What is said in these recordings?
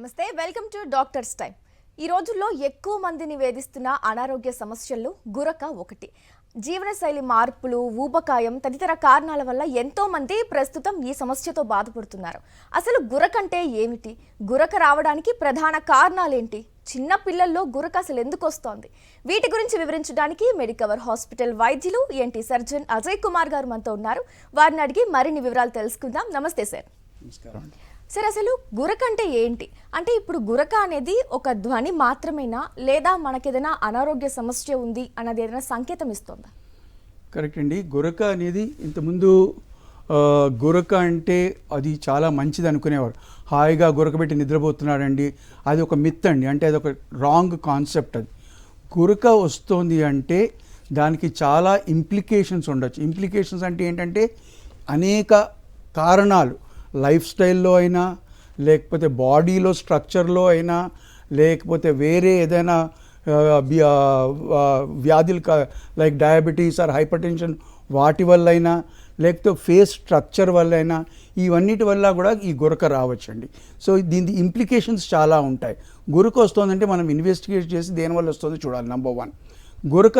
నమస్తే, welcome to doctors time. ఈ రోజుల్లో ఎక్కువ మందిని వేధిస్తున్న అనారోగ్య సమస్యల్లో గురక ఒకటి. జీవనశైలి మార్పులు, ఊబకాయం తదితర కారణాల వల్ల ఎంతో మంది ప్రస్తుతం ఈ సమస్యతో బాధపడుతున్నారు. అసలు గురక అంటే ఏమిటి? గురక రావడానికి ప్రధాన కారణాలేంటి? చిన్న పిల్లల్లో గురక అసలు ఎందుకు వస్తోంది? వీటి గురించి వివరించడానికి మెడికవర్ హాస్పిటల్ వైద్యులు ENT సర్జన్ అజయ్ కుమార్ గారు మనతో ఉన్నారు. వారిని అడిగి మరిన్ని వివరాలు తెలుసుకుందాం. నమస్తే సార్. నమస్కారం. సార్, అసలు గురక అంటే ఏంటి? అంటే ఇప్పుడు గురక అనేది ఒక ధ్వని మాత్రమేనా, లేదా మనకేదైనా అనారోగ్య సమస్య ఉంది అన్నది ఏదైనా సంకేతం ఇస్తుందా? కరెక్ట్ అండి. గురక అనేది ఇంతకుముందు గురక అంటే అది చాలా మంచిది అనుకునేవారు. హాయిగా గురక పెట్టి నిద్రపోతున్నాడండి, అది ఒక మిత్ అండి. అంటే అది ఒక రాంగ్ కాన్సెప్ట్. అది గురక వస్తుంది అంటే దానికి చాలా ఇంప్లికేషన్స్ ఉండొచ్చు. ఇంప్లికేషన్స్ అంటే ఏంటంటే అనేక కారణాలు, లైఫ్ స్టైల్లో అయినా, లేకపోతే బాడీలో స్ట్రక్చర్లో అయినా, లేకపోతే వేరే ఏదైనా వ్యాధులు like diabetes or hyper tension వాటి వల్ల అయినా, లేకపోతే ఫేస్ స్ట్రక్చర్ వల్ల అయినా, ఇవన్నిటి వల్ల కూడా ఈ గురక రావచ్చండి. సో దీని ఇంప్లికేషన్స్ చాలా ఉంటాయి. గురక వస్తుందంటే మనం ఇన్వెస్టిగేట్ చేసి దేనివల్ల వస్తుందో చూడాలి. నెంబర్ 1, గురక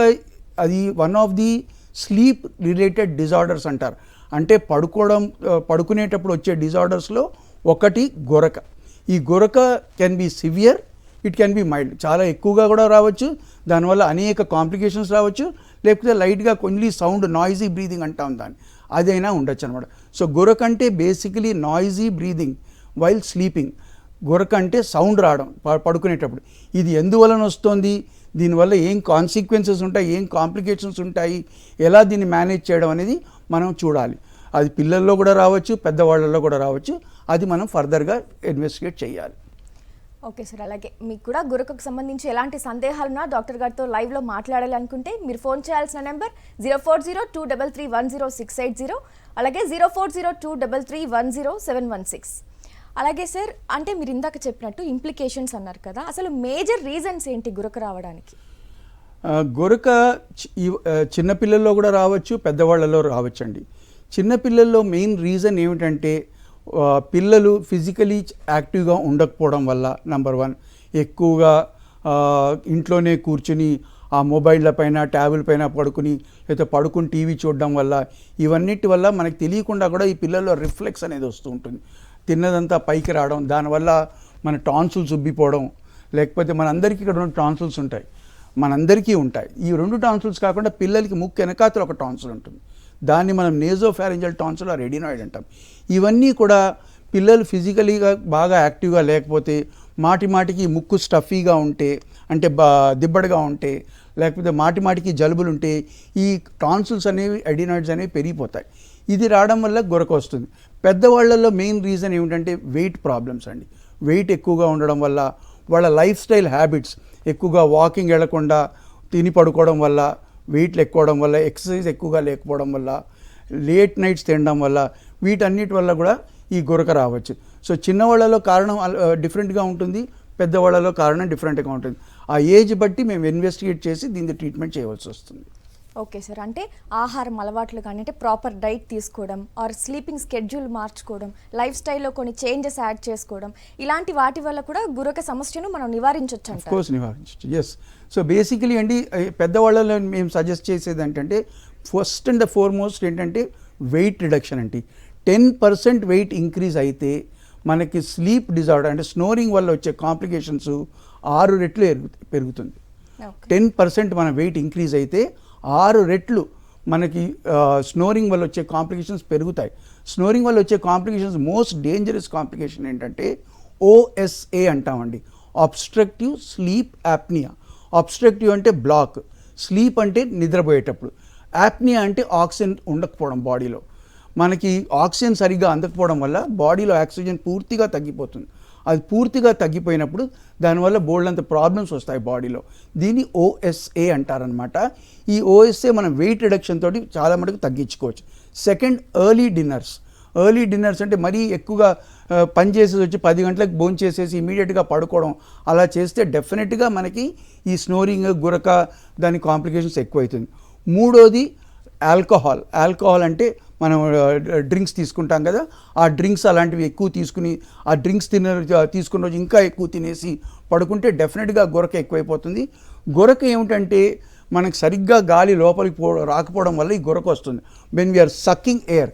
అది one of the sleep related disorders అంటారు. అంటే పడుకునేటప్పుడు వచ్చే డిజార్డర్స్లో ఒకటి గురక. ఈ గురక can be severe, it can be mild. చాలా ఎక్కువగా కూడా రావచ్చు, దానివల్ల అనేక కాంప్లికేషన్స్ రావచ్చు. లేకపోతే లైట్గా కొన్ని సౌండ్, నాయిజీ బ్రీదింగ్ అంటాం దాన్ని, అదైనా ఉండొచ్చు అనమాట. సో గురక అంటే basically noisy breathing while sleeping. గురక అంటే సౌండ్ రావడం పడుకునేటప్పుడు. ఇది ఎందువలన వస్తుంది, దీనివల్ల ఏం కాన్సిక్వెన్సెస్ ఉంటాయి, ఏం కాంప్లికేషన్స్ ఉంటాయి, ఎలా దీన్ని మేనేజ్ చేయడం అనేది మనం చూడాలి. అది పిల్లల్లో కూడా రావచ్చు, పెద్దవాళ్ళల్లో కూడా రావచ్చు. అది మనం ఫర్దర్గా ఇన్వెస్టిగేట్ చేయాలి. ఓకే సార్, అలాగే మీకు కూడా గురకకు సంబంధించి ఎలాంటి సందేహాలున్నా డాక్టర్ గారితో లైవ్లో మాట్లాడాలి అనుకుంటే మీరు ఫోన్ చేయాల్సిన నెంబర్ 0402331060, అలాగే 040233101716. అలాగే సార్, అంటే మీరు ఇందాక చెప్పినట్టు ఇంప్లికేషన్స్ అన్నారు కదా, అసలు మేజర్ రీజన్స్ ఏంటి గురక రావడానికి? గురక చిన్నపిల్లల్లో కూడా రావచ్చు, పెద్దవాళ్ళలో రావచ్చండి. చిన్నపిల్లల్లో మెయిన్ రీజన్ ఏమిటంటే పిల్లలు ఫిజికలీ యాక్టివ్గా ఉండకపోవడం వల్ల, నెంబర్ 1, ఎక్కువగా ఇంట్లోనే కూర్చుని ఆ మొబైళ్ళ పైన, ట్యాబుల పైన పడుకుని, లేకపోతే పడుకుని టీవీ చూడడం వల్ల, ఇవన్నిటి వల్ల మనకు తెలియకుండా కూడా ఈ పిల్లల్లో రిఫ్లెక్స్ అనేది వస్తూ ఉంటుంది. తిన్నదంతా పైకి రావడం, దానివల్ల మన టాన్సిల్స్ ఉబ్బిపోవడం, లేకపోతే మనందరికీ ఇక్కడ 2 టాన్సిల్స్ ఉంటాయి, మనందరికీ ఉంటాయి. ఈ 2 టాన్సిల్స్ కాకుండా పిల్లలకి ముక్కు వెనకాతల ఒక టాన్సిల్ ఉంటుంది, దాన్ని మనం నేజోఫారింజల్ టాన్సిల్ ఆర్ ఎడినాయిడ్ అంటాం. ఇవన్నీ కూడా పిల్లలు ఫిజికలీగా బాగా యాక్టివ్గా లేకపోతే, మాటికి ముక్కు స్టఫీగా ఉంటే, అంటే దిబ్బడిగా ఉంటే, లేకపోతే మాటికి జలుబులు ఉంటే, ఈ టాన్సిల్స్ అనేవి, ఎడినాయిడ్స్ అనేవి పెరిగిపోతాయి. ఇది రావడం వల్ల గురక వస్తుంది. పెద్దవాళ్ళల్లో మెయిన్ రీజన్ ఏమిటంటే వెయిట్ ప్రాబ్లమ్స్ అండి. వెయిట్ ఎక్కువగా ఉండడం వల్ల, వాళ్ళ లైఫ్ స్టైల్ హ్యాబిట్స్, ఎక్కువగా వాకింగ్ వెళ్లకుండా తిని పడుకోవడం వల్ల, వెయిట్లు ఎక్కువడం వల్ల, ఎక్సర్సైజ్ ఎక్కువగా లేకపోవడం వల్ల, లేట్ నైట్స్ తినడం వల్ల, వీటన్నిటి వల్ల కూడా ఈ గురక రావచ్చు. సో చిన్నవాళ్ళలో కారణం డిఫరెంట్గా ఉంటుంది, పెద్దవాళ్ళలో కారణం డిఫరెంట్గా ఉంటుంది. ఆ ఏజ్ బట్టి మేము ఇన్వెస్టిగేట్ చేసి దీన్ని ట్రీట్మెంట్ చేయవలసి వస్తుంది. ఓకే సార్, అంటే ఆహారం అలవాట్లు కానీ, అంటే ప్రాపర్ డైట్ తీసుకోవడం, ఆర్ స్లీపింగ్ స్కెడ్యూల్ మార్చుకోవడం, లైఫ్ స్టైల్లో కొన్ని చేంజెస్ యాడ్ చేసుకోవడం, ఇలాంటి వాటి వల్ల కూడా గురక సమస్యను మనం నివారించవచ్చు అంటారు. కోర్స్ నివారించవచ్చు. ఎస్. సో బేసికలీ అండి, పెద్దవాళ్ళలో మేము సజెస్ట్ చేసేది ఏంటంటే, ఫస్ట్ అండ్ ఫార్మోస్ట్ ఏంటంటే వెయిట్ రిడక్షన్ అండి. 10% వెయిట్ ఇంక్రీజ్ అయితే మనకి స్లీప్ డిజార్డర్, అంటే స్నోరింగ్ వల్ల వచ్చే కాంప్లికేషన్స్ 6 రెట్లు పెరుగుతుంది. 10% మన వెయిట్ ఇంక్రీజ్ అయితే 6 రెట్లు మనకి స్నోరింగ్ వల్ల వచ్చే కాంప్లికేషన్స్ పెరుగుతాయి. స్నోరింగ్ వల్ల వచ్చే కాంప్లికేషన్స్, మోస్ట్ డేంజరస్ కాంప్లికేషన్ ఏంటంటే OSA అంటామండి, అబ్స్ట్రక్టివ్ స్లీప్ యాప్నియా. అబ్స్ట్రక్టివ్ అంటే బ్లాక్, స్లీప్ అంటే నిద్రపోయేటప్పుడు, యాప్నియా అంటే ఆక్సిజన్ ఉండకపోవడం. బాడీలో మనకి ఆక్సిజన్ సరిగ్గా అందకపోవడం వల్ల బాడీలో ఆక్సిజన్ పూర్తిగా తగ్గిపోతుంది. అది పూర్తిగా తగ్గిపోయినప్పుడు దానివల్ల బోల్డంత ప్రాబ్లమ్స్ వస్తాయి బాడీలో. దీన్ని OSA అంటారనమాట. ఈ OSA మనం వెయిట్ రిడక్షన్ తోటి చాలా మటుకు తగ్గించుకోవచ్చు. సెకండ్, ఎర్లీ డిన్నర్స్ అంటే మరీ ఎక్కువగా పని చేసేసి వచ్చి 10 గంటలకు భోజనం చేసేసి ఇమీడియట్గా పడుకోవడం, అలా చేస్తే డెఫినెట్గా మనకి ఈ స్నోరింగ్, గురక, దాని కాంప్లికేషన్స్ ఎక్కువవుతుంది. మూడోది ఆల్కహాల్ అంటే మనం డ్రింక్స్ తీసుకుంటాం కదా, ఆ డ్రింక్స్ అలాంటివి ఎక్కువ తీసుకుని ఆ డ్రింక్స్ తీసుకున్న రోజు ఇంకా ఎక్కువ తినేసి పడుకుంటే డెఫినెట్గా గురక ఎక్కువైపోతుంది. గురక ఏమిటంటే మనకు సరిగ్గా గాలి లోపలికి రాకపోవడం వల్ల ఈ గురక వస్తుంది. వెన్ వీఆర్ సక్కింగ్ ఎయిర్,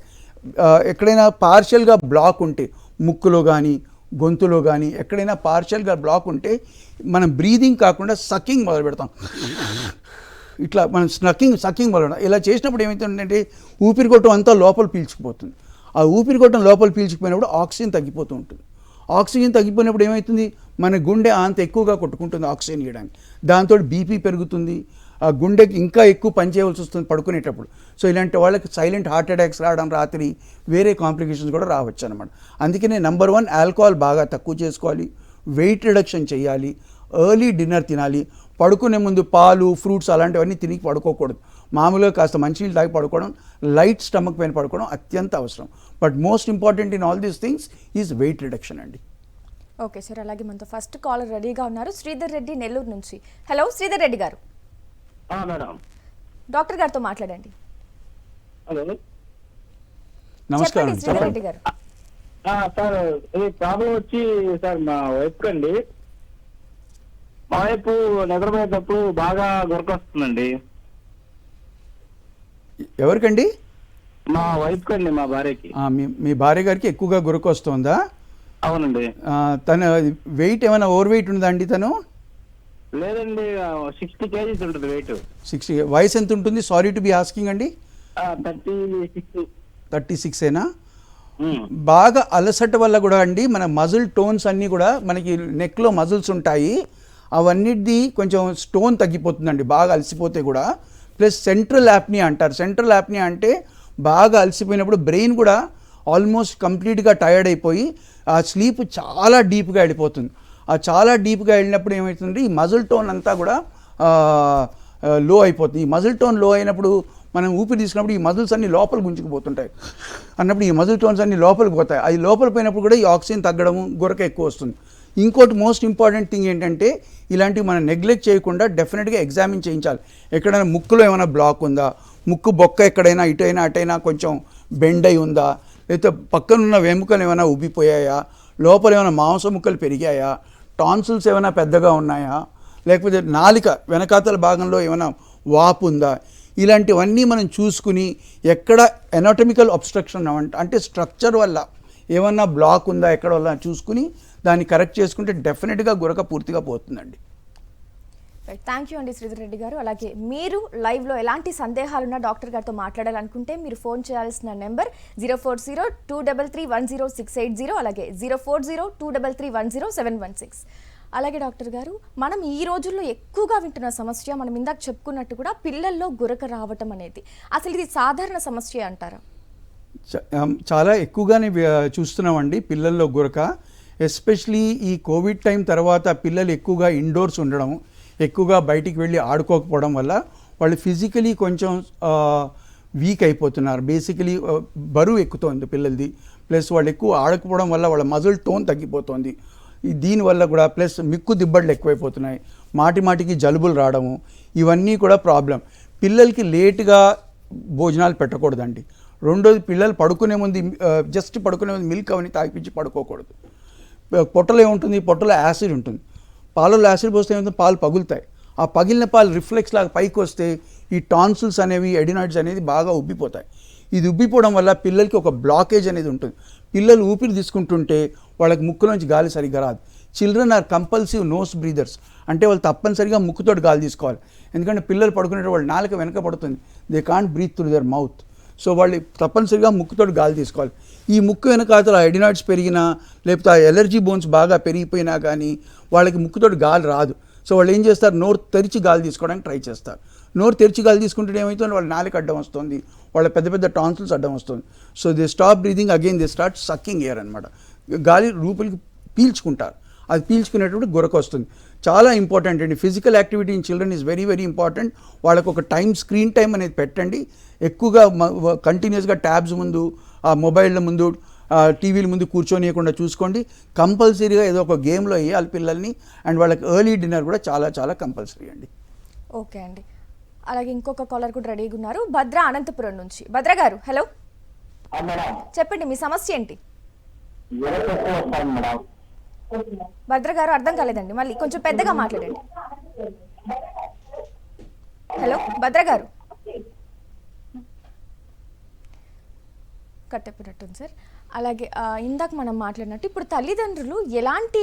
ఎక్కడైనా పార్షియల్గా బ్లాక్ ఉంటే ముక్కులో కానీ గొంతులో కానీ ఎక్కడైనా పార్షియల్గా బ్లాక్ ఉంటే మనం బ్రీదింగ్ కాకుండా సక్కింగ్ మొదలు పెడతాం. ఇట్లా మనం సక్కింగ్ మొదలు పెడతాం. ఇలా చేసినప్పుడు ఏమవుతుందంటే ఊపిరిగొట్టం అంతా లోపల పీల్చుకుపోతుంది. ఆ ఊపిరిగొట్టం లోపల పీల్చుకుపోయినప్పుడు ఆక్సిజన్ తగ్గిపోతూ ఉంటుంది. ఆక్సిజన్ తగ్గిపోయినప్పుడు ఏమవుతుంది, మన గుండె అంత ఎక్కువగా కొట్టుకుంటుంది ఆక్సిజన్ ఇవ్వడానికి. దాంతో బీపీ పెరుగుతుంది, ఆ గుండెకి ఇంకా ఎక్కువ పనిచేయవలసి వస్తుంది పడుకునేటప్పుడు. సో ఇలాంటి వాళ్ళకి సైలెంట్ హార్ట్ అటాక్స్ రావడం, రాత్రి వేరే కాంప్లికేషన్స్ కూడా రావచ్చు అనమాట. అందుకనే నెంబర్ 1 ఆల్కహాల్ బాగా తక్కువ చేసుకోవాలి, వెయిట్ రిడక్షన్ చేయాలి, ఎర్లీ డిన్నర్ తినాలి, పడుకునే ముందు పాలు ఫ్రూట్స్ అలాంటివన్నీ తిని పడుకోకూడదు. మామూలుగా కాస్త మంచినీళ్ళు తాగి పడుకోవడం, లైట్ స్టమక్ పైన పడుకోవడం అత్యంత అవసరం. But most important in all these things is weight reduction అండి. ఓకే సార్, అలాగే మనతో ఫస్ట్ కాలర్ రెడీగా ఉన్నారు, శ్రీధర్ రెడ్డి నెల్లూరు నుంచి. హలో శ్రీధర్ రెడ్డి గారు. మేడం, డాక్టర్ గారితో మాట్లాడండి. హలో, నమస్కారం. చెప్పండి శ్రీధర్ రెడ్డి గారు. సార్ ఇది ప్రాబ్లం వచ్చి సార్ మా వైఫ్ కండి. మా వైపు నిద్రపోయేటప్పుడు బాగా గురకొస్తుందండి. ఎవరికండి? మా వైఫ్ కండి, మా భార్యకి. మీ భార్య గారికి ఎక్కువగా గురక వస్తుందా? అవునండి. తన వెయిట్ ఏమైనా ఓవర్ వెయిట్ ఉందా అండి? తను లేదండి, 60 kgs ఉంటుంది వెయిట్. 60. వయసు ఎంత ఉంటుంది? సారీ టు బి ఆస్కింగ్ అండి. 36. 36ఏనా? బాగా అలసట వల్ల కూడా అండి మన మజిల్ టోన్స్ అన్నీ కూడా, మనకి నెక్లో మజిల్స్ ఉంటాయి, అవన్నిటిది కొంచెం స్టోన్ తగ్గిపోతుందండి బాగా అలసిపోతే కూడా. ప్లస్ సెంట్రల్ యాప్నియా అంటారు. సెంట్రల్ యాప్నియా అంటే బాగా అలసిపోయినప్పుడు బ్రెయిన్ కూడా ఆల్మోస్ట్ కంప్లీట్గా టైర్డ్ అయిపోయి ఆ స్లీప్ చాలా డీప్గా వెళ్ళిపోతుంది. ఆ చాలా డీప్గా వెళ్ళినప్పుడు ఏమవుతుంది, ఈ మజిల్ టోన్ అంతా కూడా లో అయిపోతుంది. ఈ మజిల్ టోన్ లో అయినప్పుడు మనం ఊపిరి తీసుకున్నప్పుడు ఈ మజిల్స్ అన్ని లోపల గుంజుకుపోతుంటాయి. అన్నప్పుడు ఈ మజిల్ టోన్స్ అన్ని లోపలికి పోతాయి. అది లోపల పోయినప్పుడు కూడా ఈ ఆక్సిజన్ తగ్గడము, గురక ఎక్కువ వస్తుంది. ఇంకోటి మోస్ట్ ఇంపార్టెంట్ థింగ్ ఏంటంటే ఇలాంటివి మనం నెగ్లెక్ట్ చేయకుండా డెఫినెట్గా ఎగ్జామిన్ చేయించాలి. ఎక్కడైనా ముక్కులో ఏమైనా బ్లాక్ ఉందా, ముక్కు బొక్క ఎక్కడైనా ఇటైనా అటైనా కొంచెం బెండ్ అయి ఉందా, లేకపోతే పక్కనున్న వెముకలు ఏమైనా ఉబ్బిపోయాయా, లోపల ఏమైనా మాంస ముక్కలు పెరిగాయా, టాన్సిల్స్ ఏమైనా పెద్దగా ఉన్నాయా, లేకపోతే నాలిక వెనకాతల భాగంలో ఏమైనా వాపు ఉందా, ఇలాంటివన్నీ మనం చూసుకుని ఎక్కడ ఎనాటమికల్ అబ్స్ట్రక్షన్ అంటే స్ట్రక్చర్ వల్ల ఏమన్నా బ్లాక్ ఉందా ఎక్కడ వల్ల చూసుకుని దాన్ని కరెక్ట్ చేసుకుంటే డెఫినెట్గా గురక పూర్తిగా పోతుందండి. థ్యాంక్ యూ అండి శ్రీధర్ రెడ్డి గారు. అలాగే మీరు లైవ్లో ఎలాంటి సందేహాలున్నా డాక్టర్ గారితో మాట్లాడాలనుకుంటే మీరు ఫోన్ చేయాల్సిన నెంబర్ 040-233-10680, అలాగే 040-233-10716. అలాగే డాక్టర్ గారు, మనం ఈ రోజుల్లో ఎక్కువగా వింటున్న సమస్య, మనం ఇందాక చెప్పుకున్నట్టు కూడా పిల్లల్లో గురక రావటం అనేది, అసలు ఇది సాధారణ సమస్య అంటారా? చాలా ఎక్కువగానే చూస్తున్నామండి పిల్లల్లో గురక. ఎస్పెషలీ ఈ కోవిడ్ టైం తర్వాత పిల్లలు ఎక్కువగా ఇండోర్స్ ఉండడం, ఎక్కువగా బయటికి వెళ్ళి ఆడుకోకపోవడం వల్ల వాళ్ళు ఫిజికలీ కొంచెం వీక్ అయిపోతున్నారు. బేసికలీ బరువు ఎక్కుతోంది పిల్లలది. ప్లస్ వాళ్ళు ఎక్కువ ఆడకపోవడం వల్ల వాళ్ళ మజిల్ టోన్ తగ్గిపోతుంది. దీనివల్ల కూడా ప్లస్ మిక్కు దిబ్బళ్ళు ఎక్కువైపోతున్నాయి, మాటికి జలుబులు రావడము, ఇవన్నీ కూడా ప్రాబ్లం. పిల్లలకి లేటుగా భోజనాలు పెట్టకూడదండి. రెండోది, పిల్లలు పడుకునే ముందు జస్ట్ పడుకునే ముందు మిల్క్ అవన్నీ తాగిపించి పడుకోకూడదు. పొట్టలో ఏముంటుంది, పొట్టలో యాసిడ్ ఉంటుంది. పాలలో యాసిడ్ పోస్తే ఏమవుతుంది, పాలు పగులుతాయి. ఆ పగిలిన పాలు రిఫ్లెక్స్ లాగా పైకి వస్తే ఈ టాన్సిల్స్ అనేవి, ఎడినాయిడ్స్ అనేది బాగా ఉబ్బిపోతాయి. ఇది ఉబ్బిపోవడం వల్ల పిల్లలకి ఒక బ్లాకేజ్ అనేది ఉంటుంది. పిల్లలు ఊపిరి తీసుకుంటుంటే వాళ్ళకి ముక్కులోంచి గాలి సరిగ్గా రాదు. చిల్డ్రన్ ఆర్ కంపల్సివ్ నోస్ బ్రీదర్స్, అంటే వాళ్ళు తప్పనిసరిగా ముక్కుతోటి గాలి తీసుకోవాలి. ఎందుకంటే పిల్లలు పడుకునేటప్పుడు వాళ్ళ నాలుక వెనక పడుతుంది, they can't breath through there mouth. So వాళ్ళు తప్పనిసరిగా ముక్కుతోటి గాలి తీసుకోవాలి. ఈ ముక్కు వెనకాతల ఎడినాయిడ్స్ పెరిగినా, లేకపోతే ఆ ఎలర్జీ బోన్స్ బాగా పెరిగిపోయినా కానీ వాళ్ళకి ముక్కుతోటి గాలి రాదు. సో వాళ్ళు ఏం చేస్తారు, నోరు తెరిచి గాలి తీసుకోవడానికి ట్రై చేస్తారు. నోరు తెరిచి గాలి తీసుకుంటే ఏమవుతుంది, వాళ్ళ నాలుక అడ్డం వస్తుంది, వాళ్ళ పెద్ద పెద్ద టాన్సిల్స్ అడ్డం వస్తుంది. So they stop breathing, again they start sucking air అనమాట. గాలి రూపలికి పీల్చుకుంటారు. అది పీల్చుకునేటప్పుడు గురక వస్తుంది. చాలా ఇంపార్టెంట్ అండి. Physical activity in children is very very important. వాళ్ళకు ఒక స్క్రీన్ టైం అనేది పెట్టండి. ఎక్కువగా కంటిన్యూస్గా ట్యాబ్స్ ముందు, ఆ మొబైళ్ళ ముందు, టీవీల ముందు కూర్చోనియకుండా చూసుకోండి. కంపల్సరీగా ఏదో ఒక గేమ్లో వేయాలి పిల్లల్ని. అండ్ వాళ్ళకి ఎర్లీ డిన్నర్ కూడా చాలా చాలా కంపల్సరీ అండి. ఓకే అండి. అలాగే ఇంకొక కాలర్ కూడా రెడీగా ఉన్నారు, భద్ర అనంతపురం నుంచి. భద్ర గారు, హలో. మేడం చెప్పండి మీ సమస్య ఏంటి? జ్వరం ఎక్కువ వస్తాను మేడం. భద్ర గారు అర్థం కాలేదండి, మళ్ళీ కొంచెం పెద్దగా మాట్లాడండి. హలో భద్ర గారు, కట్టెప్పినట్టుంది సార్. అలాగే ఇందాక మనం మాట్లాడినట్టు ఇప్పుడు తల్లిదండ్రులు ఎలాంటి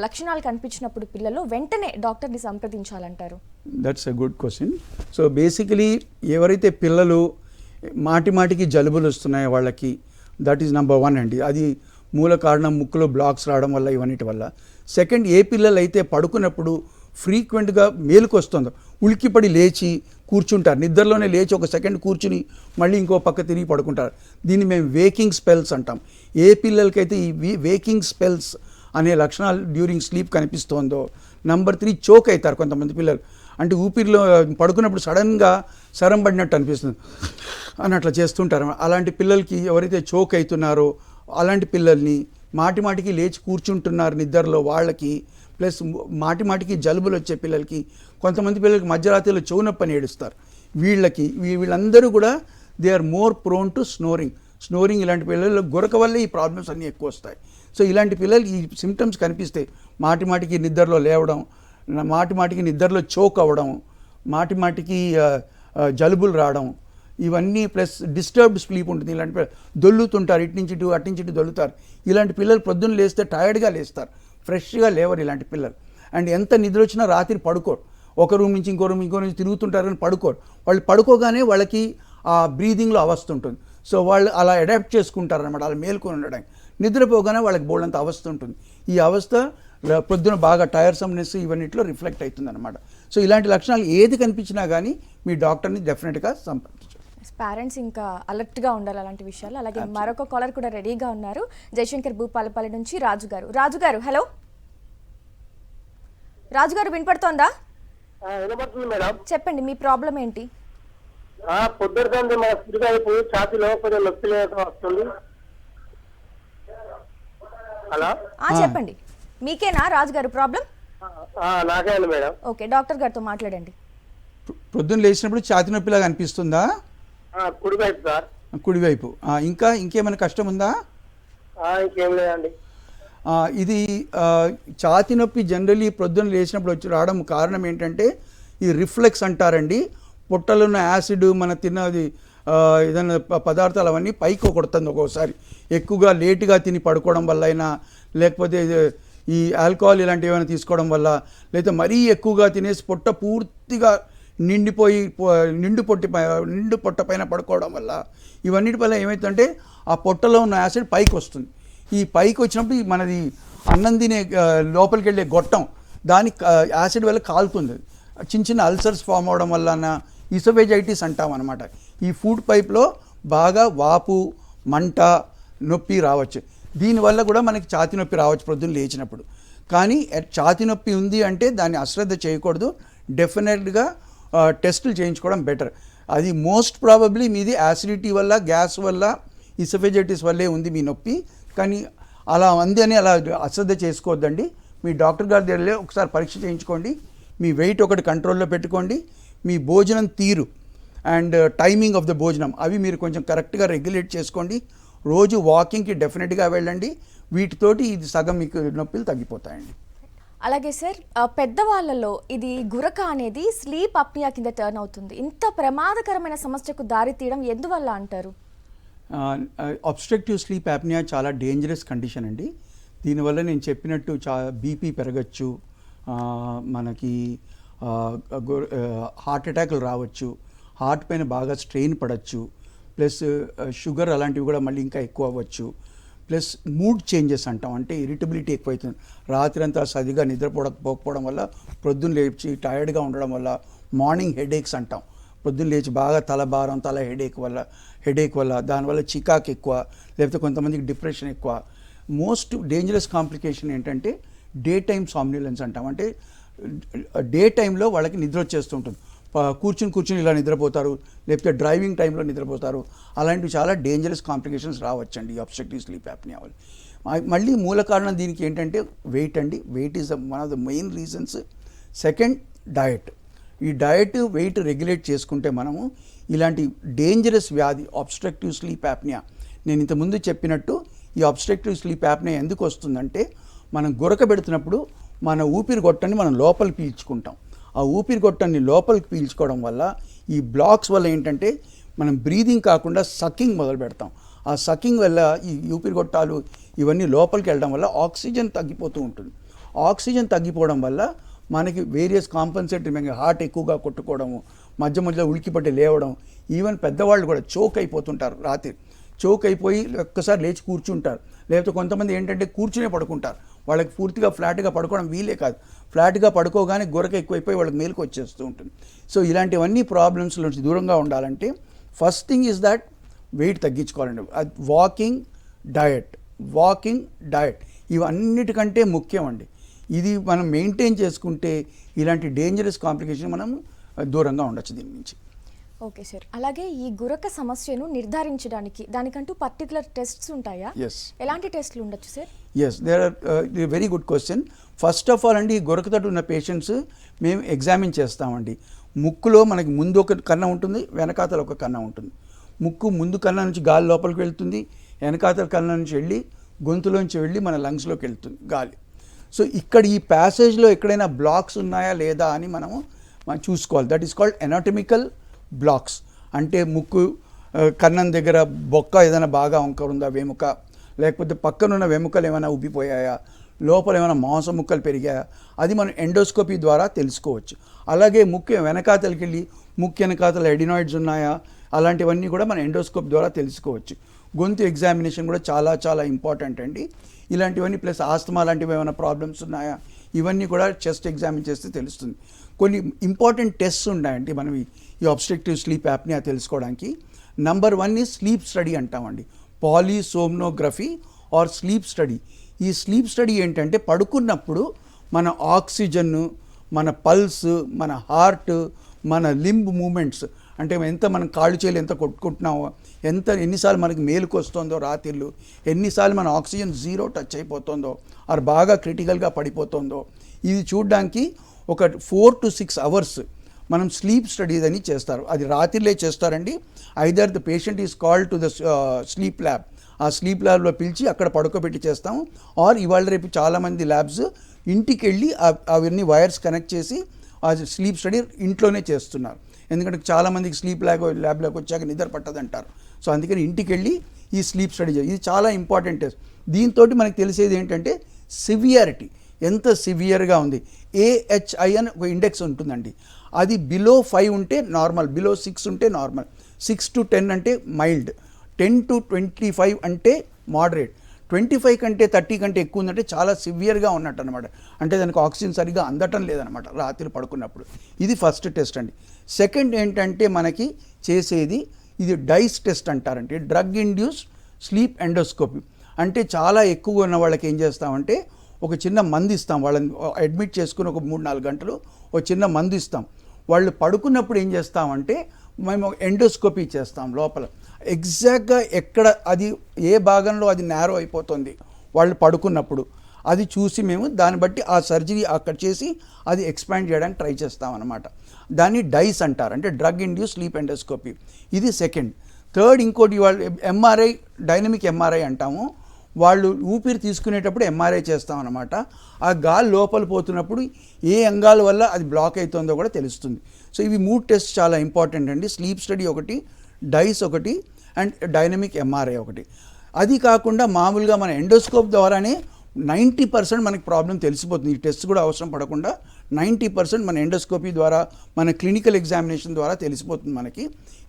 లక్షణాలు కనిపించినప్పుడు పిల్లలు వెంటనే డాక్టర్ని సంప్రదించాలంటారు? That's a good question. So basically ఎవరైతే పిల్లలు మాటికి జలుబులు వస్తున్నాయో వాళ్ళకి, దట్ ఈజ్ నెంబర్ 1 అండి. అది మూల కారణం ముక్కులో బ్లాక్స్ రావడం వల్ల, ఇవన్నిటి వల్ల. సెకండ్, ఏ పిల్లలు అయితే పడుకున్నప్పుడు ఫ్రీక్వెంట్గా మేలుకు వస్తుందో ఉలిక్కిపడి లేచి కూర్చుంటారు, నిద్రలోనే లేచి ఒక సెకండ్ కూర్చుని మళ్ళీ ఇంకో పక్క తిరిగి పడుకుంటారు. దీన్ని మేము వేకింగ్ స్పెల్స్ అంటాం. ఏ పిల్లలకైతే ఈ వేకింగ్ స్పెల్స్ అనే లక్షణాలు డ్యూరింగ్ స్లీప్ కనిపిస్తోందో. నెంబర్ 3, చోక్ అవుతారు కొంతమంది పిల్లలు. అంటే ఊపిరిలో పడుకున్నప్పుడు సడన్గా సరం పడినట్టు అనిపిస్తుంది అని అట్లా చేస్తుంటారు. అలాంటి పిల్లలకి, ఎవరైతే చోక్ అవుతున్నారో అలాంటి పిల్లల్ని, మాటికి లేచి కూర్చుంటున్నారు నిద్రలో వాళ్ళకి, ప్లస్ మాటికి జలుబులు వచ్చే పిల్లలకి, కొంతమంది పిల్లలకి మధ్యరాత్రిలో చెవు నొప్పి అని ఏడుస్తారు. వీళ్ళందరూ కూడా they are more prone to snoring. ఇలాంటి పిల్లల్లో గురక వల్లే ఈ ప్రాబ్లమ్స్ అన్నీ ఎక్కువ వస్తాయి. సో ఇలాంటి పిల్లలకి ఈ సిమ్టమ్స్ కనిపిస్తాయి. మాటికి నిద్రలో లేవడం, మాటికి నిద్రలో చోక్ అవ్వడం, మాటికి జలుబులు రావడం, ఇవన్నీ ప్లస్ డిస్టర్బ్డ్ స్లీప్ ఉంటుంది. ఇలాంటి పిల్లలు దొల్లుతుంటారు, ఇటు నుంచి ఇటు దొల్లుతారు. ఇలాంటి పిల్లలు పొద్దున్న లేస్తే టైర్డ్గా లేస్తారు, ఫ్రెష్గా లేవరు ఇలాంటి పిల్లలు. అండ్ ఎంత నిద్ర వచ్చినా రాత్రి పడుకోరు, ఒక రూమ్ నుంచి ఇంకో రూమ్ తిరుగుతుంటారు కానీ పడుకోరు. వాళ్ళు పడుకోగానే వాళ్ళకి ఆ బ్రీదింగ్లో అవస్థ ఉంటుంది. సో వాళ్ళు అలా అడాప్ట్ చేసుకుంటారు అనమాట, అలా మేల్కొని ఉండడానికి. నిద్రపోగానే వాళ్ళకి బోల్డంత అవస్థ ఉంటుంది. ఈ అవస్థ పొద్దున బాగా టైర్సమ్నెస్ ఇవన్నిట్లో రిఫ్లెక్ట్ అవుతుంది అనమాట. సో ఇలాంటి లక్షణాలు ఏది కనిపించినా కానీ మీ డాక్టర్ని డెఫినెట్గా సంప్రదించండి. పేరెంట్స్ ఇంకా అలర్ట్గా ఉండాలి అలాంటి విషయాలు. అలాగే మరొక కాలర్ కూడా రెడీగా ఉన్నారు, జయశంకర్ భూపాలపల్లి నుంచి రాజు గారు. హలో రాజు గారు, వినపడుతోందా? వినపడుతుంది మేడం. చెప్పండి మీ ప్రాబ్లం ఏంటి? పొద్దురుతుంది మన సిరిగాయపు ఛాతీలో కొంచెం నొప్పి వస్తుంది. హలో చెప్పండి, మీకేనా రాజు గారు ప్రాబ్లం? నాకే అండి మేడం. ఓకే, డాక్టర్ గారితో మాట్లాడండి. పొద్దున్న లేచినప్పుడు ఛాతీ నొప్పిలాగా అనిపిస్తుందా? కుడివైపు సార్. కుడివైపు. ఇంకేమైనా కష్టం ఉందా? ఇంకేం లేదండి. ఇది ఛాతీ నొప్పి జనరలీ ప్రొద్దున లేచినప్పుడు వచ్చి రావడం కారణం ఏంటంటే ఈ రిఫ్లెక్స్ అంటారండి. పొట్టలో ఉన్న యాసిడ్, మన తిన్నది ఏదైనా పదార్థాలు అవన్నీ పైకి కొడుతుంది. ఒక్కోసారి ఎక్కువగా లేటుగా తిని పడుకోవడం వల్ల అయినా, లేకపోతే ఈ ఆల్కహాల్ ఇలాంటివి ఏమైనా తీసుకోవడం వల్ల, లేదా మరీ ఎక్కువగా తినేసి పొట్ట పూర్తిగా నిండిపోయి నిండు పొట్ట పైన పడుకోవడం వల్ల, ఇవన్నిటి వల్ల ఏమవుతుందంటే ఆ పొట్టలో ఉన్న యాసిడ్ పైకి వస్తుంది. ఈ పైకి వచ్చినప్పుడు మనది అన్నం తినే లోపలికి వెళ్ళే గొట్టం, దాని యాసిడ్ వల్ల కాలుతుంది. చిన్న అల్సర్స్ ఫామ్ అవడం వల్ల ఇసోఫేజైటిస్ అంటాం అనమాట. ఈ ఫుడ్ పైప్లో బాగా వాపు, మంట, నొప్పి రావచ్చు. దీనివల్ల కూడా మనకి ఛాతీ నొప్పి రావచ్చు ప్రొద్దున లేచినప్పుడు. కానీ ఛాతీ నొప్పి ఉంది అంటే దాన్ని అశ్రద్ధ చేయకూడదు. డెఫినెట్గా టెస్టులు చేయించుకోవడం బెటర్. అది మోస్ట్ ప్రాబబ్లీ మీది యాసిడిటీ వల్ల, గ్యాస్ వల్ల, ఇసోఫేజైటిస్ వల్లే ఉంది మీ నొప్పి. కానీ అలా ఉంది అని అలా అశ్రద్ధ చేసుకోవద్దండి. మీ డాక్టర్ గారి దగ్గర ఒకసారి పరీక్ష చేయించుకోండి. మీ వెయిట్ ఒకటి కంట్రోల్లో పెట్టుకోండి. మీ భోజనం తీరు అండ్ టైమింగ్ ఆఫ్ ద భోజనం అవి మీరు కొంచెం కరెక్ట్గా రెగ్యులేట్ చేసుకోండి. రోజు వాకింగ్కి డెఫినెట్గా వెళ్ళండి. వీటితోటి ఇది సగం మీకు నొప్పులు తగ్గిపోతాయండి. అలాగే సార్, పెద్దవాళ్ళలో ఇది గురక అనేది స్లీప్ అప్నియా కింద టర్న్ అవుతుంది. ఇంత ప్రమాదకరమైన సమస్యకు దారి తీయడం ఎందువల్ల అంటారు? అబ్స్ట్రక్టివ్ స్లీప్ యాప్నియా చాలా డేంజరస్ కండిషన్ అండి. దీనివల్ల నేను చెప్పినట్టు బీపీ పెరగచ్చు, మనకి హార్ట్ అటాక్లు రావచ్చు, హార్ట్ పైన బాగా స్ట్రెయిన్ పడవచ్చు, ప్లస్ షుగర్ అలాంటివి కూడా మళ్ళీ ఇంకా ఎక్కువ అవ్వచ్చు. ప్లస్ మూడ్ చేంజెస్ అంటాం, అంటే ఇరిటబిలిటీ ఎక్కువైతుంది. రాత్రి అంతా సరిగా నిద్రపోకపోవడం వల్ల, ప్రొద్దున లేచి టైర్డ్గా ఉండడం వల్ల మార్నింగ్ హెడేక్స్ అంటాం. ప్రొద్దున లేచి బాగా తల భారం, తల హెడేక్ వల్ల దానివల్ల చికాకు ఎక్కువ, లేకపోతే కొంతమందికి డిప్రెషన్ ఎక్కువ. మోస్ట్ డేంజరస్ కాంప్లికేషన్ ఏంటంటే డే టైమ్ సామ్న్యులెన్స్ అంటాం. అంటే డే టైంలో వాళ్ళకి నిద్ర వచ్చేస్తుంటుంది. కూర్చుని ఇలా నిద్రపోతారు, లేకపోతే డ్రైవింగ్ టైంలో నిద్రపోతారు. అలాంటివి చాలా డేంజరస్ కాంప్లికేషన్స్ రావచ్చండి ఈ అబ్స్ట్రక్టివ్ స్లీప్ యాప్నియా వల్ల. మళ్ళీ మూల కారణం దీనికి ఏంటంటే వెయిట్ అండి. Weight is one of the main reasons. Second, diet. ఈ డయట్, వెయిట్ రెగ్యులేట్ చేసుకుంటే మనము ఇలాంటి డేంజరస్ వ్యాధి అబ్స్ట్రక్టివ్ స్లీప్ యాప్నియా నేను ఇంతకుముందు చెప్పినట్టు ఈ అబ్స్ట్రక్టివ్ స్లీప్ యాప్నియా ఎందుకు వస్తుందంటే మనం గురక పెడుతున్నప్పుడు మన ఊపిరిగొట్టాన్ని మనం లోపలికి పీల్చుకుంటాం. ఆ ఊపిరిగొట్టాన్ని లోపలికి పీల్చుకోవడం వల్ల ఈ బ్లాక్స్ వల్ల ఏంటంటే మనం బ్రీదింగ్ కాకుండా సక్కింగ్ మొదలు పెడతాం. ఆ సక్కింగ్ వల్ల ఈ ఊపిరిగొట్టాలు ఇవన్నీ లోపలికి వెళ్ళడం వల్ల ఆక్సిజన్ తగ్గిపోతూ ఉంటుంది. ఆక్సిజన్ తగ్గిపోవడం వల్ల మనకి వేరియస్ కాంపన్సేటరీ హార్ట్ ఎక్కువగా కొట్టుకోవడము, మధ్య మధ్యలో ఉలికిపట్టి లేవడం, ఈవెన్ పెద్దవాళ్ళు కూడా చోక్ అయిపోతుంటారు. రాత్రి చోక్ అయిపోయి ఒక్కసారి లేచి కూర్చుంటారు. లేకపోతే కొంతమంది ఏంటంటే కూర్చునే పడుకుంటారు. వాళ్ళకి పూర్తిగా ఫ్లాట్గా పడుకోవడం వీలే కాదు. ఫ్లాట్గా పడుకోగానే గురక ఎక్కువైపోయి వాళ్ళకి మేలుకు వచ్చేస్తూ ఉంటుంది. సో ఇలాంటివన్నీ ప్రాబ్లమ్స్ నుంచి దూరంగా ఉండాలంటే first thing is that weight తగ్గించుకోవాలండి. వాకింగ్ డయట్ ఇవన్నిటికంటే ముఖ్యం అండి. ఇది మనం మెయింటైన్ చేసుకుంటే ఇలాంటి డేంజరస్ కాంప్లికేషన్ మనం దూరంగా ఉండొచ్చు దీని నుంచి. ఓకే సార్, అలాగే ఈ గురక సమస్యను నిర్ధారించడానికి దానికంటూ పర్టికులర్ టెస్ట్స్ ఉంటాయా? ఎస్. ఎలాంటి టెస్ట్లు ఉండొచ్చు sir? Yes, there are very good question. First of all అండి, ఈ గురకతోటి ఉన్న పేషెంట్స్ మేము ఎగ్జామిన్ చేస్తామండి. ముక్కులో మనకి ముందు ఒక కన్నం ఉంటుంది, వెనకాతల ఒక కన్నం ఉంటుంది. ముక్కు ముందు కన్నం నుంచి గాలి లోపలికి వెళ్తుంది, వెనకాతల కన్నం నుంచి వెళ్ళి గొంతులోంచి వెళ్ళి మన లంగ్స్లోకి వెళ్తుంది గాలి. సో ఇక్కడ ఈ ప్యాసేజ్లో ఎక్కడైనా బ్లాక్స్ ఉన్నాయా లేదా అని మనం చూసుకోవాలి. That is called anatomical blocks. అంటే ముక్కు కన్నం దగ్గర బొక్క ఏదైనా బాగా వంకర ఉందా వెముక, లేకపోతే పక్కనున్న వెముకలు ఏమైనా ఉబ్బిపోయాయా, లోపల ఏమైనా మాంసం ముక్కలు పెరిగాయా, అది మనం ఎండోస్కోపీ ద్వారా తెలుసుకోవచ్చు. అలాగే ముక్కు వెనకాతలకి వెళ్ళి ముక్కు వెనకాతల ఎడినాయిడ్స్ ఉన్నాయా, అలాంటివన్నీ కూడా మనం ఎండోస్కోప్ ద్వారా తెలుసుకోవచ్చు. గొంతు ఎగ్జామినేషన్ కూడా చాలా చాలా ఇంపార్టెంట్ అండి. ఇలాంటివన్నీ ప్లస్ ఆస్తమా లాంటివి ఏమైనా ప్రాబ్లమ్స్ ఉన్నాయా, ఇవన్నీ కూడా చెస్ట్ ఎగ్జామిన్ చేస్తే తెలుస్తుంది. కొన్ని ఇంపార్టెంట్ టెస్ట్స్ ఉన్నాయండి మనం ఈ అబ్స్ట్రక్టివ్ స్లీప్ యాప్నియా తెలుసుకోవడానికి. నంబర్ 1 ఈ స్లీప్ స్టడీ అంటామండి, పాలీసోమ్నోగ్రఫీ ఆర్ స్లీప్ స్టడీ. ఈ స్లీప్ స్టడీ ఏంటంటే పడుకున్నప్పుడు మన ఆక్సిజన్, మన పల్స్, మన హార్ట్, మన లింబ్ మూమెంట్స్, అంటే మనం కాళ్ళు చేలు ఎంత కొట్టుకుంటున్నామో, ఎన్నిసార్లు మనకి మేలుకు వస్తుందో రాత్రిళ్ళు, ఎన్నిసార్లు మన ఆక్సిజన్ జీరో టచ్ అయిపోతుందో ఆర్ బాగా క్రిటికల్గా పడిపోతుందో, ఇది చూడడానికి ఒక 4 to 6 అవర్స్ మనం స్లీప్ స్టడీస్ అని చేస్తారు. అది రాత్రిలే చేస్తారండి. Either the patient is called to the sleep lab, ఆ స్లీప్ ల్యాబ్లో పిలిచి అక్కడ పడుకోబెట్టి చేస్తాము. ఆర్ ఇవాళ రేపు చాలామంది ల్యాబ్స్ ఇంటికి వెళ్ళి అవన్నీ వైర్స్ కనెక్ట్ చేసి ఆ స్లీప్ స్టడీ ఇంట్లోనే చేస్తున్నారు. ఎందుకంటే చాలామందికి స్లీప్ ల్యాబ్లోకి వచ్చాక నిద్ర పట్టదంటారు. సో అందుకని ఇంటికి వెళ్ళి ఈ స్లీప్ స్టడీ ఇది చాలా ఇంపార్టెంట్ టెస్ట్. దీంతో మనకు తెలిసేది ఏంటంటే సివియారిటీ ఎంత సివియర్గా ఉంది. AHI అని ఒక ఇండెక్స్ ఉంటుందండి. అది బిలో 5 ఉంటే నార్మల్, బిలో 6 ఉంటే నార్మల్, 6 to 10 అంటే మైల్డ్, 10 to 25 అంటే మోడరేట్, 25 కంటే 30 కంటే ఎక్కువ ఉందంటే చాలా సివియర్గా ఉన్నట్టు అనమాట. అంటే దానికి ఆక్సిజన్ సరిగ్గా అందటం లేదనమాట రాత్రి పడుకున్నప్పుడు. ఇది ఫస్ట్ టెస్ట్ అండి. సెకండ్ ఏంటంటే మనకి చేసేది ఇది డైస్ టెస్ట్ అంటారంటే, డ్రగ్ ఇండ్యూస్డ్ స్లీప్ ఎండోస్కోపీ. అంటే చాలా ఎక్కువ ఉన్న వాళ్ళకి ఏం చేస్తామంటే ఒక చిన్న మందు ఇస్తాం, వాళ్ళని అడ్మిట్ చేసుకుని ఒక 3-4 గంటలు ఒక చిన్న మందు ఇస్తాం. వాళ్ళు పడుకున్నప్పుడు ఏం చేస్తామంటే మేము ఎండోస్కోపీ చేస్తాం లోపల, ఎగ్జాక్ట్గా ఎక్కడ అది ఏ భాగంలో అది నేరో అయిపోతుంది వాళ్ళు పడుకున్నప్పుడు అది చూసి మేము దాన్ని బట్టి ఆ సర్జరీ అక్కడ చేసి అది ఎక్స్పాండ్ చేయడానికి ట్రై చేస్తాం అన్నమాట. దాన్ని డైస్ అంటారు, అంటే డ్రగ్ ఇండ్యూస్ స్లీప్ ఎండోస్కోపీ. ఇది సెకండ్. థర్డ్ ఇంకోటి వాళ్ళు MRI, డైనమిక్ MRI అంటాము. వాళ్ళు ఊపిరి తీసుకునేటప్పుడు MRI చేస్తాం అన్నమాట. ఆ గాలి లోపల పోతున్నప్పుడు ఏ అంగాల వల్ల అది బ్లాక్ అవుతుందో కూడా తెలుస్తుంది. సో ఇవి 3 టెస్ట్ చాలా ఇంపార్టెంట్ అండి. స్లీప్ స్టడీ ఒకటి, డైస్ ఒకటి, అండ్ డైనమిక్ MRI ఒకటి. అది కాకుండా మామూలుగా మన ఎండోస్కోప్ ద్వారానే 90% మనకి ప్రాబ్లం తెలిసిపోతుంది. ఈ టెస్ట్ కూడా అవసరం పడకుండా 90% మన ఎండోస్కోపీ ద్వారా, మన క్లినికల్ ఎగ్జామినేషన్ ద్వారా తెలిసిపోతుంది మనకి.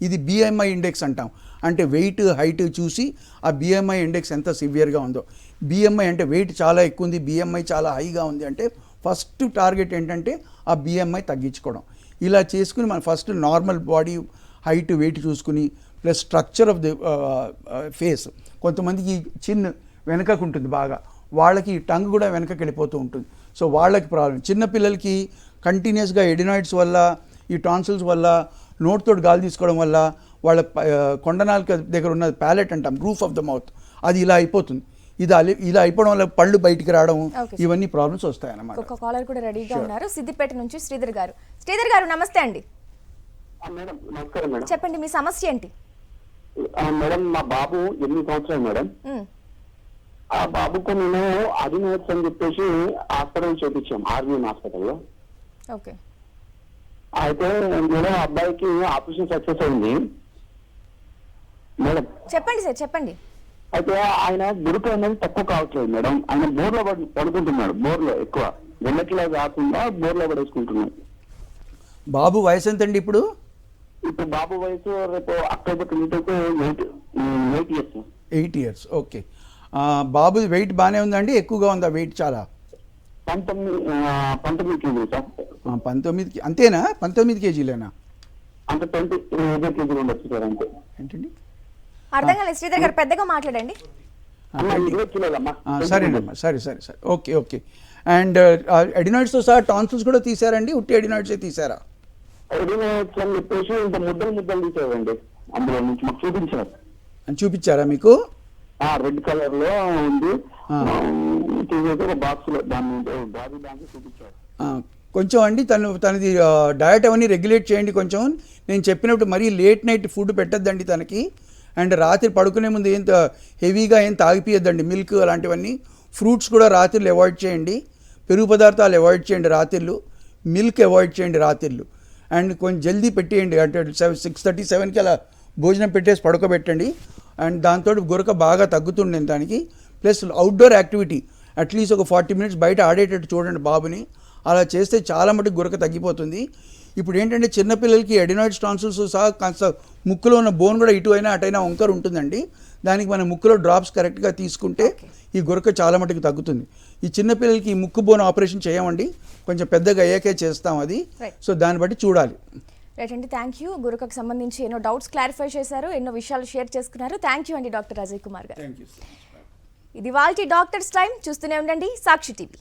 ఇది BMI ఇండెక్స్ అంటాం, అంటే వెయిట్ హైట్ చూసి ఆ BMI ఇండెక్స్ ఎంత సివియర్గా ఉందో. BMI అంటే వెయిట్ చాలా ఎక్కువ ఉంది, BMI చాలా హైగా ఉంది అంటే ఫస్ట్ టార్గెట్ ఏంటంటే ఆ BMI తగ్గించుకోవడం. ఇలా చేసుకుని మనం first normal body height weight చూసుకుని plus structure of the face. కొంతమందికి చిన్న వెనకకు ఉంటుంది బాగా, వాళ్ళకి టంగ్ కూడా వెనకకి వెళ్ళిపోతూ ఉంటుంది. సో వాళ్ళకి ప్రాబ్లం. చిన్నపిల్లలకి కంటిన్యూస్గా ఎడినాయిడ్స్ వల్ల, ఈ టాన్సిల్స్ వల్ల, నోట్తోటి గాలి తీసుకోవడం వల్ల వాళ్ళ కొండనాలిక దగ్గర ఉన్న ప్యాలెట్ అంటాం, రూఫ్ ఆఫ్ ద మౌత్, అది ఇలా అయిపోతుంది. ఇలా అయిపోవడం వల్ల పళ్ళు బయటికి రావడం, ఇవన్నీ ప్రాబ్లమ్స్ వస్తాయి అన్నమాట. ఒక కాలర్ కూడా రెడీగా ఉన్నారు, సిద్దిపేట నుంచి శ్రీధర్ గారు. శ్రీధర్ గారు నమస్తే అండి. మేడం నమస్కారం మేడం. చెప్పండి మీ సమస్య ఏంటి? మేడం మా బాబు 8 సంవత్సరాలు మేడం. ఉమ్, ఆ బాబుకు మేము అడినోట్స్ అని చెప్పేసి హాస్పిటల్ చేపించాం, ఆర్వీఎన్ హాస్పిటల్లో. ఓకే. అయితే మేడం అబ్బాయికి ఆపరేషన్ సక్సెస్ అయింది మేడం. చెప్పండి సార్, చెప్పండి. అయితే ఆయన గురుకు అనేది తక్కువ కావట్లేదు మేడం. ఆయన బోర్లో పడుకుంటున్నాడు, బోర్లో ఎక్కువ వెన్నకిలా కాకుండా బోర్లో పడేసుకుంటున్నాడు. బాబు వయసు ఎంతండి ఇప్పుడు? ఇప్పుడు బాబు వయసు రేపు అక్టోబర్ 22కు 8 ఇయర్స్. 8 years. ఓకే. బాబు వెయిట్ బాగానే ఉందండి? ఎక్కువగా ఉందా వెయిట్? చాలా 19 కేజీలు సార్. 19 అంతేనా? 19 కేజీలేనా? అంత 20 కేజీలు ఉండొచ్చు సార్ అంతే. ఏంటండి? అర్థం కాలేదు శ్రీధర్ గారు, పెద్దగా మాట్లాడండి. అమ్మ 20 కిలోలమ్మా. సరేనమ్మా, సరే సరే సరే, ఓకే ఓకే. అండ్ ఎడినాయిడ్స్తో సహా టాన్సిల్స్ కూడా తీసారండి? ఉట్టి ఎడినాయిడ్సే తీసారా? ఎడినోట్స్ అని చెప్పేసి ఇంత ముద్దలు తీసేవండి, అందులో నుంచి మాకు చూపించారు. అని చూపించారా మీకు? రెడ్ కలర్ లో ఉంది, తీసేసి ఒక బాక్స్ లో దాన్ని గాజు దాంట్లో చూపించారు. కొంచెం అండి తనది డయట్ అవన్నీ రెగ్యులేట్ చేయండి కొంచెం. నేను చెప్పినప్పుడు మరీ లేట్ నైట్ ఫుడ్ పెట్టద్దండి తనకి. అండ్ రాత్రి పడుకునే ముందు ఏం హెవీగా ఏం తాగిపియద్దండి, మిల్క్ అలాంటివన్నీ. ఫ్రూట్స్ కూడా రాత్రులు అవాయిడ్ చేయండి, పెరుగు పదార్థాలు అవాయిడ్ చేయండి రాత్రిళ్ళు, మిల్క్ అవాయిడ్ చేయండి రాత్రిళ్ళు. అండ్ కొంచెం జల్దీ పెట్టేయండి, అంటే 6:37కి అలా భోజనం పెట్టేసి పడుకోబెట్టండి. అండ్ దాంతో గురక బాగా తగ్గుతుండే దానికి. ప్లస్ అవుట్డోర్ యాక్టివిటీ అట్లీస్ట్ ఒక 40 minutes బయట ఆడేటట్టు చూడండి బాబుని. అలా చేస్తే చాలా మటుకు గురక తగ్గిపోతుంది. ఇప్పుడు ఏంటంటే చిన్నపిల్లలకి ఎడినాయిడ్స్ టాన్సిల్స్ సహా కాస్త ముక్కులో ఉన్న బోన్ కూడా ఇటు అయినా అటైనా వంకర ఉంటుందండి. దానికి మన ముక్కులో డ్రాప్స్ కరెక్ట్గా తీసుకుంటే ఈ గురక చాలా మటుకు తగ్గుతుంది. ఈ చిన్నపిల్లలకి ఈ ముక్కు బోన్ ఆపరేషన్ చేయమండి, కొంచెం పెద్దగా అయ్యాకే చేస్తాం అది. సో దాన్ని బట్టి చూడాలి. రైట్ అండి, థ్యాంక్ యూ. గురకకు సంబంధించి ఎన్నో డౌట్స్ క్లారిఫై చేశారు, ఎన్నో విషయాలు షేర్ చేసుకున్నారు. థ్యాంక్ యూ అండి డాక్టర్ అజయ్ కుమార్ గారు. Thank you. ఇది వాళ్ళ డాక్టర్స్ టైం. చూస్తూనే ఉండండి సాక్షి టీవీ.